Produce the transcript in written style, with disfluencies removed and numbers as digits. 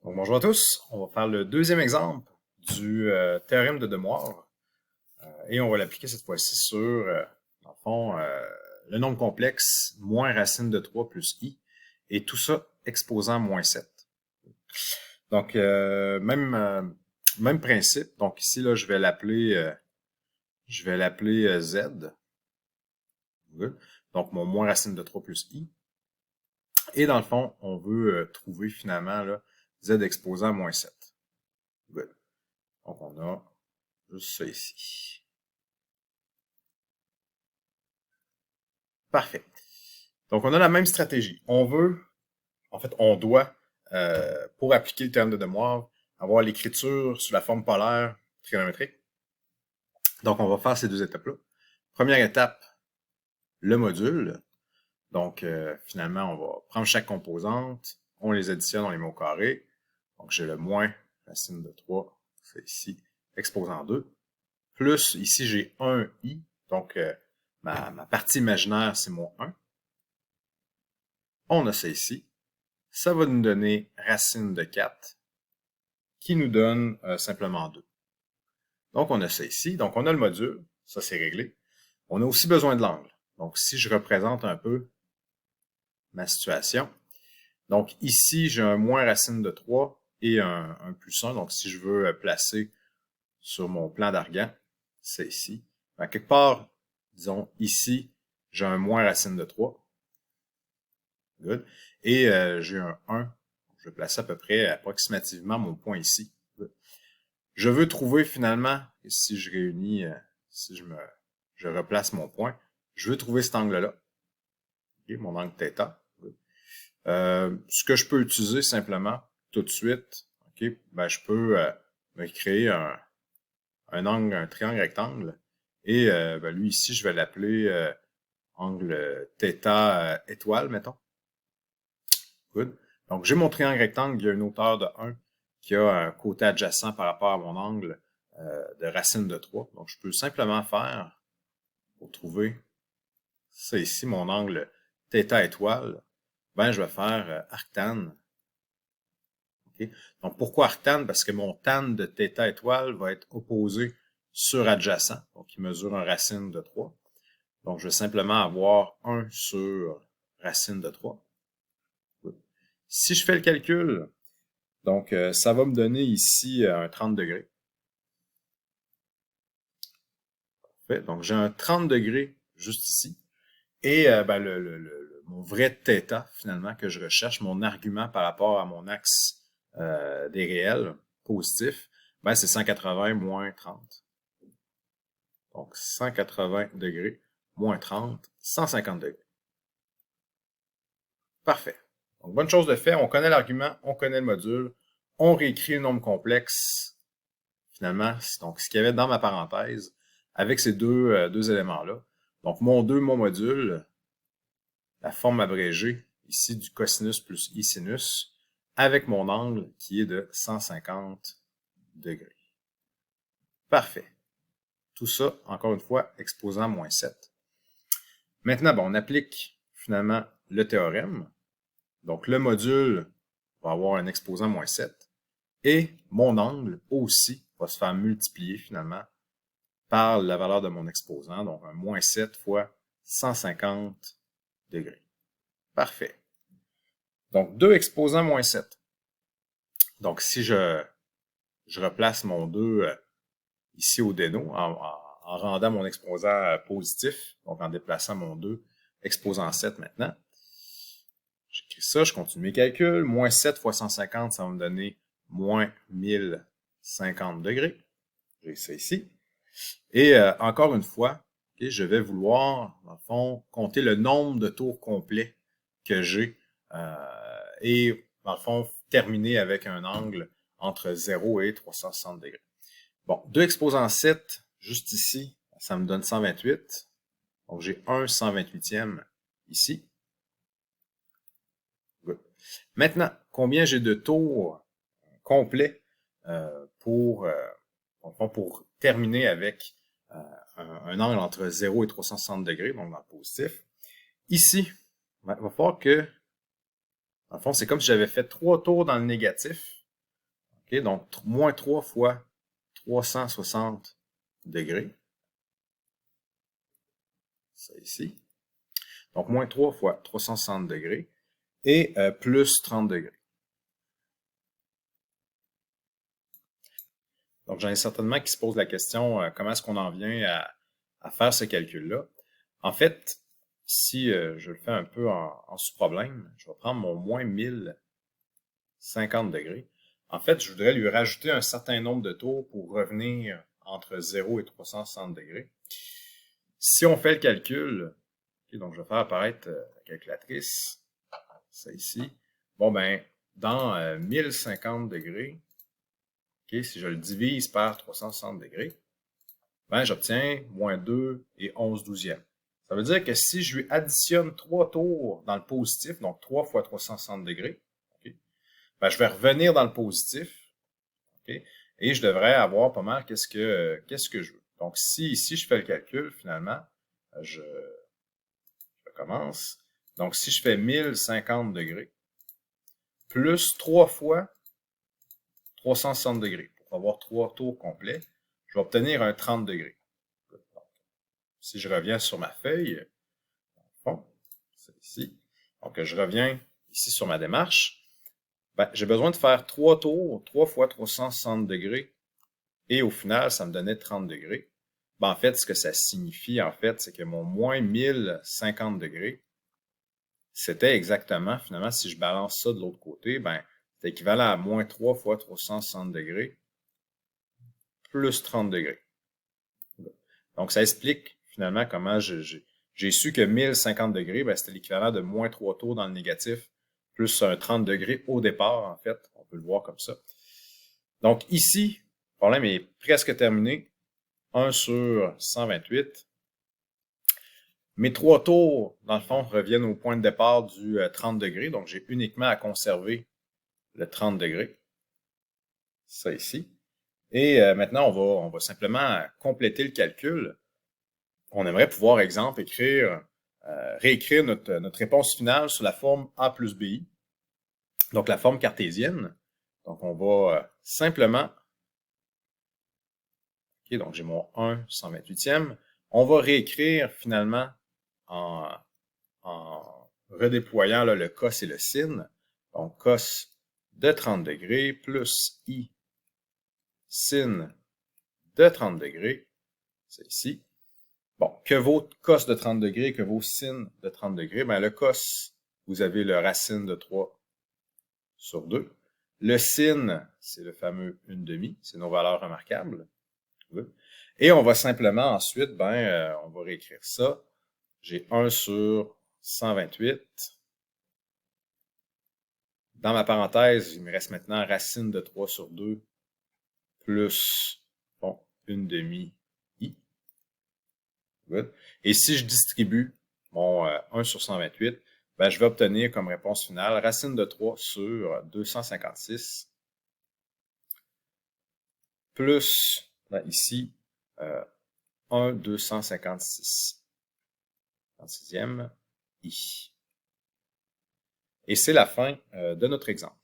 Donc, bonjour à tous. On va faire le deuxième exemple du théorème de De Moivre et on va l'appliquer cette fois-ci sur, dans le fond, le nombre complexe moins racine de 3 plus i et tout ça exposant moins 7. Donc, même principe. Donc ici, là, je vais l'appeler z. Donc, mon moins racine de 3 plus i. Et dans le fond, on veut trouver finalement là, z exposant moins 7. Good. Donc, on a juste ça ici. Parfait. Donc, on a la même stratégie. On doit, pour appliquer le théorème de De Moivre, avoir l'écriture sous la forme polaire trigonométrique. Donc, on va faire ces deux étapes-là. Première étape, le module. Donc, finalement, on va prendre chaque composante, on les additionne, on les met au carré. Donc, j'ai le moins racine de 3, c'est ici, exposant 2. Plus, ici, j'ai 1i. Donc, ma partie imaginaire, c'est mon 1. On a ça ici. Ça va nous donner racine de 4, qui nous donne simplement 2. Donc, on a ça ici. Donc, on a le module. Ça, c'est réglé. On a aussi besoin de l'angle. Donc, si je représente un peu ma situation. Donc, ici, j'ai un moins racine de 3 et un plus 1. Donc, si je veux placer sur mon plan d'argand, c'est ici. À quelque part, disons, ici, j'ai un moins racine de 3. Good. Et j'ai un 1. Je vais placer à peu près approximativement mon point ici. Good. Je veux trouver finalement, si je réunis, si je replace mon point, je veux trouver cet angle-là. Okay, mon angle θ. Ce que je peux utiliser simplement tout de suite, okay, ben je peux me créer un angle, un triangle rectangle. Et ben lui ici, je vais l'appeler angle θ étoile, mettons. Good. Donc, j'ai mon triangle rectangle, il y a une hauteur de 1 qui a un côté adjacent par rapport à mon angle de racine de 3. Donc, je peux simplement faire, pour trouver ça ici, mon angle θ étoile, ben, je vais faire arctan. Okay? Donc, pourquoi arctan? Parce que mon tan de θ étoile va être opposé sur adjacent. Donc, il mesure un racine de 3. Donc, je vais simplement avoir 1 sur racine de 3. Si je fais le calcul, donc ça va me donner ici un 30 degrés. Parfait. Donc, j'ai un 30 degrés juste ici. Et ben, mon vrai θ, finalement, que je recherche, mon argument par rapport à mon axe des réels positifs, ben, c'est 180 moins 30. Donc, 180 degrés moins 30, 150 degrés. Parfait. Donc, bonne chose de fait, on connaît l'argument, on connaît le module, on réécrit le nombre complexe, finalement, donc ce qu'il y avait dans ma parenthèse, avec ces deux éléments-là. Donc, mon 2, mon module, la forme abrégée, ici, du cosinus plus i sinus, avec mon angle qui est de 150 degrés. Parfait. Tout ça, encore une fois, exposant moins 7. Maintenant, bon, on applique finalement le théorème. Donc, le module va avoir un exposant moins 7. Et mon angle aussi va se faire multiplier finalement par la valeur de mon exposant. Donc, un moins 7 fois 150 degrés. Parfait. Donc, 2 exposants moins 7. Donc, si je replace mon 2 ici au déno en rendant mon exposant positif, donc en déplaçant mon 2 exposant 7 maintenant, j'écris ça, je continue mes calculs. Moins 7 fois 150, ça va me donner moins 1050 degrés. J'ai ça ici. Et encore une fois, okay, je vais vouloir, dans le fond, compter le nombre de tours complets que j'ai et, dans le fond, terminer avec un angle entre 0 et 360 degrés. Bon, 2 exposant 7, juste ici, ça me donne 128. Donc, j'ai un 128e ici. Good. Maintenant, combien j'ai de tours complets pour terminer avec un angle entre 0 et 360 degrés, donc dans le positif. Ici, il va falloir que, dans le fond, c'est comme si j'avais fait 3 tours dans le négatif Okay? Donc, moins 3 fois 360 degrés. Ça ici. Donc, moins 3 fois 360 degrés et plus 30 degrés. Donc, j'en ai certainement qui se posent la question, comment est-ce qu'on en vient à faire ce calcul-là? En fait, si je le fais un peu en sous-problème, je vais prendre mon moins 1050 degrés. En fait, je voudrais lui rajouter un certain nombre de tours pour revenir entre 0 et 360 degrés. Si on fait le calcul, okay, donc je vais faire apparaître la calculatrice, ça ici. Bon ben, dans 1050 degrés, okay, si je le divise par 360 degrés, ben, j'obtiens moins 2 et 11 douzièmes. Ça veut dire que si je lui additionne 3 tours dans le positif, donc 3 fois 360 degrés, okay, ben, je vais revenir dans le positif, okay, et je devrais avoir pas mal qu'est-ce que je veux. Donc, si ici je fais le calcul, finalement, je commence. Donc, si je fais 1050 degrés, plus 3 fois 360 degrés, pour avoir 3 tours complets, je vais obtenir un 30 degrés. Si je reviens sur ma feuille, bon, c'est ici. Donc, je reviens ici sur ma démarche. Ben, j'ai besoin de faire 3 tours, 3 fois 360 degrés, et au final, ça me donnait 30 degrés. Ben, en fait, ce que ça signifie, en fait, c'est que mon moins 1050 degrés, c'était exactement, finalement, si je balance ça de l'autre côté, ben, c'est équivalent à moins 3 fois 360 degrés, plus 30 degrés. Donc, ça explique, finalement, comment j'ai su que 1050 degrés, ben, c'était l'équivalent de moins 3 tours dans le négatif, plus un 30 degrés au départ, en fait. On peut le voir comme ça. Donc, ici, le problème est presque terminé. 1 sur 128. Mes 3 tours, dans le fond, reviennent au point de départ du 30 degrés. Donc, j'ai uniquement à conserver le 30 degrés. Ça ici. Et maintenant, on va simplement compléter le calcul. On aimerait pouvoir, exemple, réécrire notre réponse finale sous la forme A plus BI. Donc, la forme cartésienne. Donc, on va simplement... OK, donc j'ai mon 1 128e. On va réécrire finalement en redéployant là, le cos et le sin. Donc, cos de 30 degrés plus I sin de 30 degrés. C'est ici. Bon, que vaut cos de 30 degrés, que vaut sin de 30 degrés? Ben, le cos, vous avez le racine de 3 sur 2. Le sin, c'est le fameux 1/2, c'est nos valeurs remarquables. Et on va simplement ensuite, on va réécrire ça. J'ai 1 sur 128. Dans ma parenthèse, il me reste maintenant racine de 3 sur 2 plus, bon, 1/2 I. Good. Et si je distribue mon 1 sur 128, ben, je vais obtenir comme réponse finale racine de 3 sur 256 plus, ben, ici, 1 256. 36e I. Et c'est la fin de notre exemple.